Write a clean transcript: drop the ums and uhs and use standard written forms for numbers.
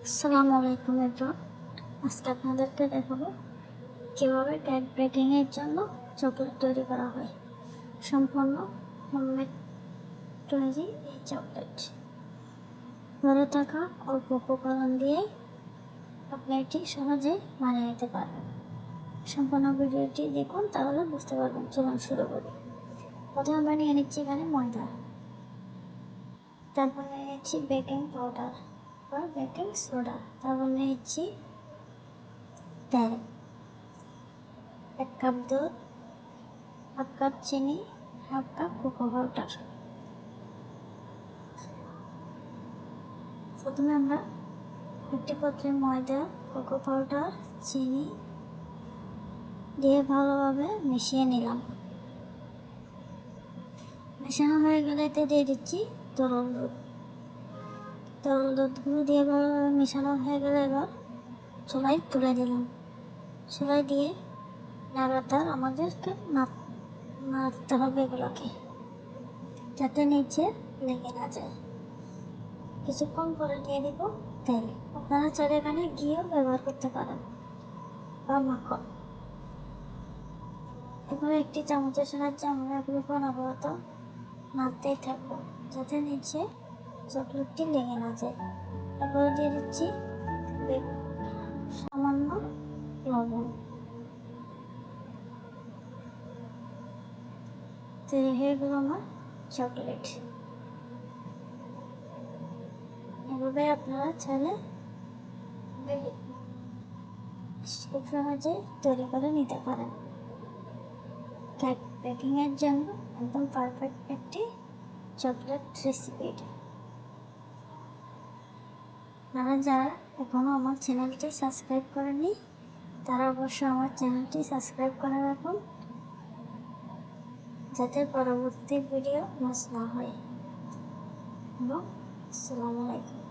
আসসালামু আলাইকুম এভরিওয়ান। আজকে আপনাদেরকে দেখাবো কীভাবে কেক বেকিংয়ের জন্য চকলেট তৈরি করা হয়। সম্পূর্ণ হোমমেড তৈরি এই চকলেট ঘরে থাকা অল্প উপকরণ দিয়ে আপনি এটি সহজে বানিয়ে নিতে পারবেন। সম্পূর্ণ ভিডিওটি দেখুন, তাহলে বুঝতে পারবেন। চলুন শুরু করি। প্রথমে আমরা নিয়ে নিচ্ছি এখানে ময়দা, তারপর নিয়ে নিচ্ছি বেকিং পাউডার বা বেকিং সোডা, তারপর নিয়ে নিচ্ছি তেল, 1 কাপ দুধ, 1 কাপ চিনি, 1 কাপ কোকো পাউডার। প্রথমে আমরা একটি পাত্রে ময়দা, কোকো পাউডার, চিনি দিয়ে ভালোভাবে মিশিয়ে নিলাম। মেশানো হয়ে গেলে এতে দিয়ে দিচ্ছি তরল দুধ। তরল দুধগুলো দিয়ে ভালোভাবে মেশানো হয়ে গেলে এবার চুলায় তুলে দিলাম। চুলায় দিয়ে লাগাতার আমাদেরকে নাড়তে হবে এগুলোকে, যাতে নিচে লেগে না যায়। কিছুক্ষণ পরে দিয়ে দিব তেল। আপনারা চাইলে এখানে ঘিও ব্যবহার করতে পারেন বা মাখন। এরপরে একটি চামচের সাহায্যে আমরা এগুলোকে অনবরত নাড়তেই থাকবো, যাতে নিচে চকলেটটি লেগে না যায়। তারপরে দিয়ে দিচ্ছি সামান্য লবণ। তৈরি হয়ে গেল আমার চকলেট। এভাবে আপনারা চাইলে খুব সহজে তৈরি করে নিতে পারেন। কেক বেকিংয়ের জন্য একদম পারফেক্ট একটি চকলেট রেসিপি। আপনারা যারা এখনও আমার চ্যানেলটি সাবস্ক্রাইব করেননি, তারা অবশ্যই আমার চ্যানেলটি সাবস্ক্রাইব করে রাখুন, যাতে পরবর্তী ভিডিও মিস না হয়। আসসালামু আলাইকুম।